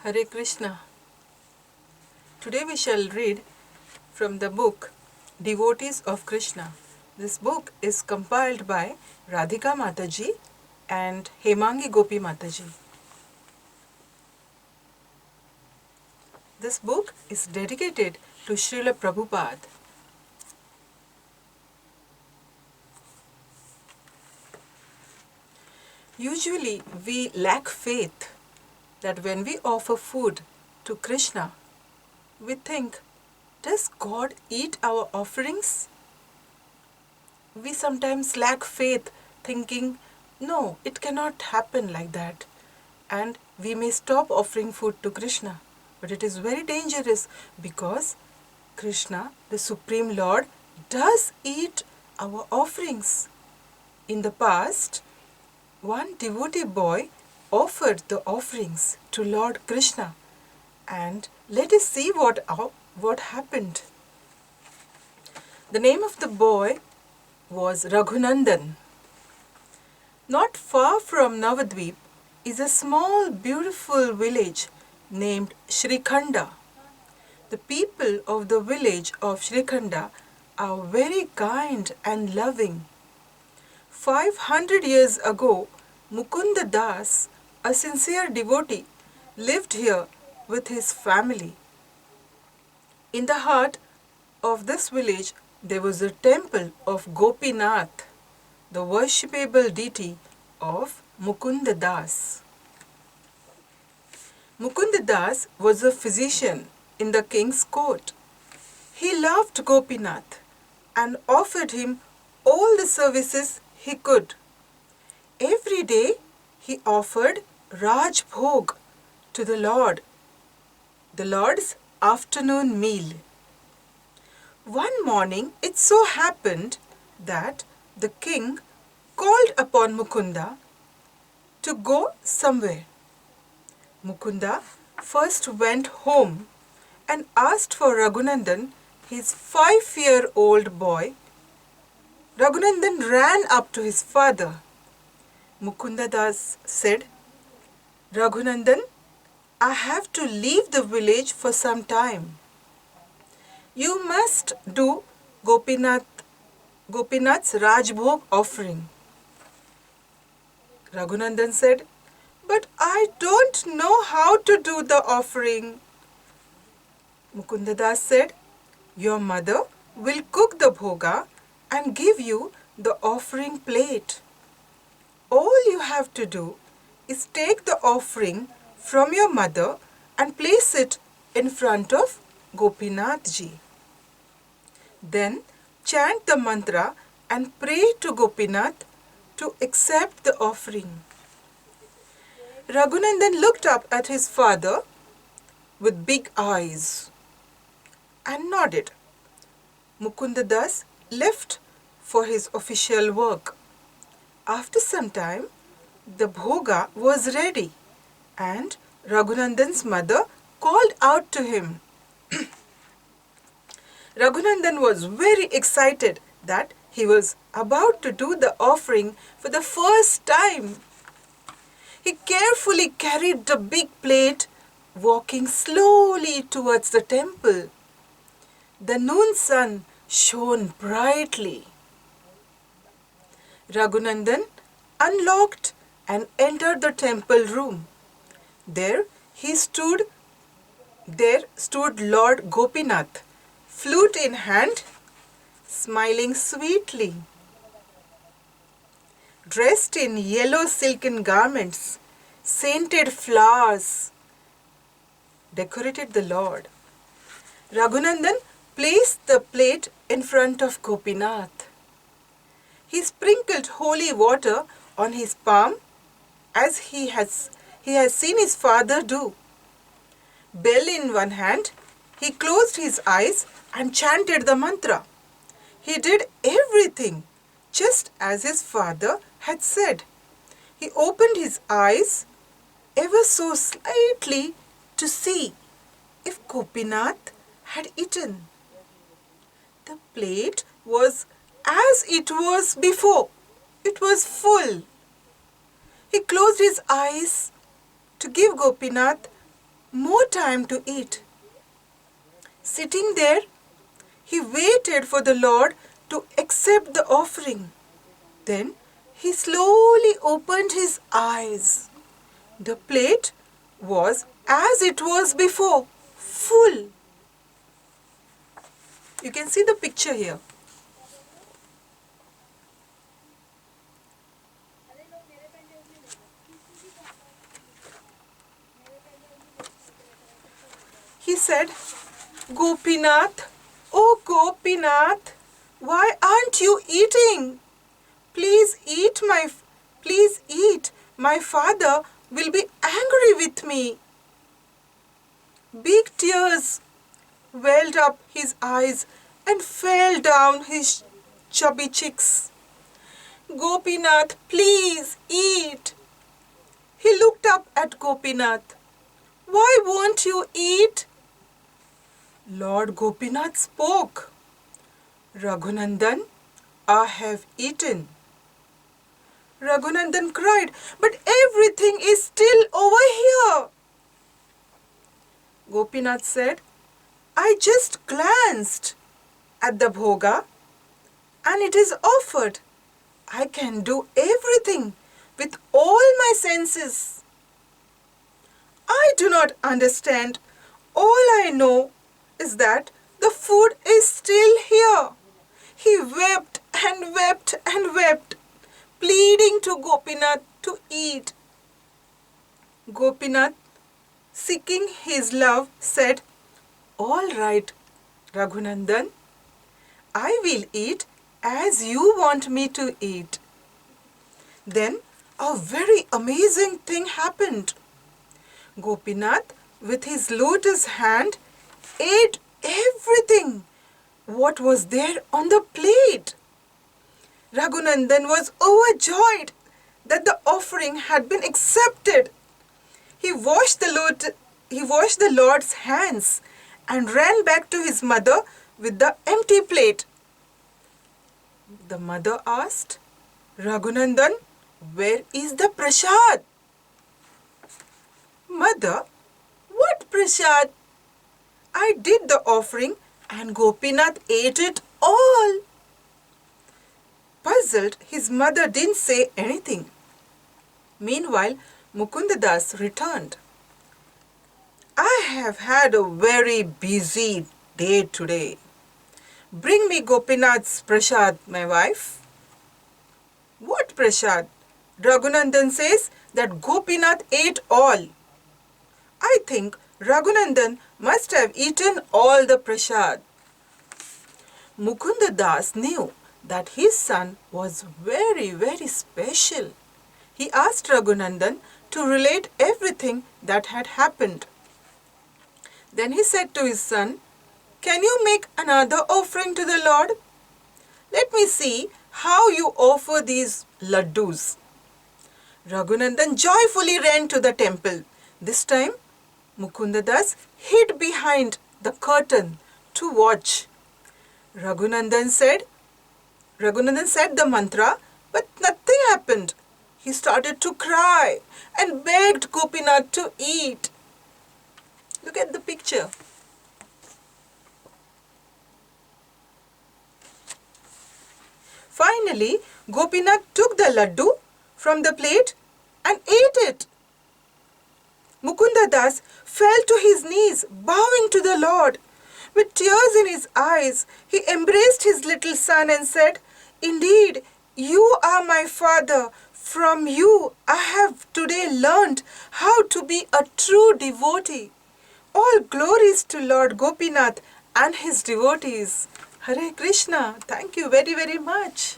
Hare Krishna. Today we shall read from the book Devotees of Krishna. This book is compiled by Radhika Mataji and Hemangi Gopi Mataji. This book is dedicated to Srila Prabhupada. Usually we lack faith that when we offer food to Krishna, we think, does God eat our offerings? We sometimes lack faith thinking, no, it cannot happen like that. And we may stop offering food to Krishna. But it is very dangerous because Krishna, the Supreme Lord, does eat our offerings. In the past, one devotee boy offered the offerings to Lord Krishna. And let us see what happened. The name of the boy was Raghunandan. Not far from Navadvip is a small beautiful village named Shrikhanda. The people of the village of Shrikhanda are very kind and loving. 500 years ago, Mukunda Das, a sincere devotee, lived here with his family. In the heart of this village, there was a temple of Gopinath, the worshipable deity of Mukunda Das. Mukunda Das was a physician in the king's court. He loved Gopinath and offered him all the services he could. Every day he offered Raj Bhog to the Lord's afternoon meal. One morning it so happened that the king called upon Mukunda to go somewhere. Mukunda first went home and asked for Raghunandan, his 5-year-old boy. Raghunandan ran up to his father. Mukunda Das said, Raghunandan, I have to leave the village for some time. You must do Gopinath's Rajbhog offering. Raghunandan said, but I don't know how to do the offering. Mukunda Das said, your mother will cook the bhoga and give you the offering plate. All you have to do is take the offering from your mother and place it in front of Gopinathji. Then chant the mantra and pray to Gopinath to accept the offering. Raghunandan looked up at his father with big eyes and nodded. Mukunda Das left for his official work. After some time, the bhoga was ready and Raghunandan's mother called out to him. Raghunandan was very excited that he was about to do the offering for the first time. He carefully carried the big plate, walking slowly towards the temple. The noon sun shone brightly. Raghunandan unlocked and entered the temple room. There stood Lord Gopinath, flute in hand, smiling sweetly. Dressed in yellow silken garments, scented flowers decorated the Lord. Raghunandan placed the plate in front of Gopinath. He sprinkled holy water on his palm as he has seen his father do. Bell in one hand, he closed his eyes and chanted the mantra. He did everything just as his father had said. He opened his eyes ever so slightly to see if Gopinath had eaten. The plate was as it was before. It was full. He closed his eyes to give Gopinath more time to eat. Sitting there, he waited for the Lord to accept the offering. Then he slowly opened his eyes. The plate was as it was before, full. You can see the picture here. He said, Gopinath, oh Gopinath, why aren't you eating? Please eat, please eat. My father will be angry with me. Big tears welled up his eyes and fell down his chubby cheeks. Gopinath, please eat. He looked up at Gopinath. Why won't you eat? Lord Gopinath spoke. Raghunandan, I have eaten. Raghunandan cried, but everything is still over here. Gopinath said, I just glanced at the bhoga and it is offered. I can do everything with all my senses. I do not understand. All I know is that the food is still here. He wept and wept and wept, pleading to Gopinath to eat. Gopinath, seeking his love, said, All right, Raghunandan, I will eat as you want me to eat. Then a very amazing thing happened. Gopinath, with his lotus hand, ate everything what was there on the plate. Raghunandan was overjoyed that the offering had been accepted. He washed the Lord's hands and ran back to his mother with the empty plate. The mother asked, Raghunandan, where is the prasad? Mother, what prasad? I did the offering and Gopinath ate it all. Puzzled, his mother didn't say anything. Meanwhile, Mukundadas returned. I have had a very busy day today. Bring me Gopinath's prasad, my wife. What prasad? Raghunandan says that Gopinath ate all. I think Raghunandan must have eaten all the prasad. Mukundadas knew that his son was very, very special. He asked Raghunandan to relate everything that had happened. Then he said to his son, Can you make another offering to the Lord? Let me see how you offer these laddus. Raghunandan joyfully ran to the temple. This time, Mukundadas hid behind the curtain to watch. Raghunandan said the mantra, but nothing happened. He started to cry and begged Gopinath to eat. Look at the picture. Finally, Gopinath took the laddu from the plate and ate it. Mukundadas fell to his knees, bowing to the Lord. With tears in his eyes, he embraced his little son and said, Indeed, you are my father. From you I have today learned how to be a true devotee. All glories to Lord Gopinath and his devotees. Hare Krishna. Thank you very, very much.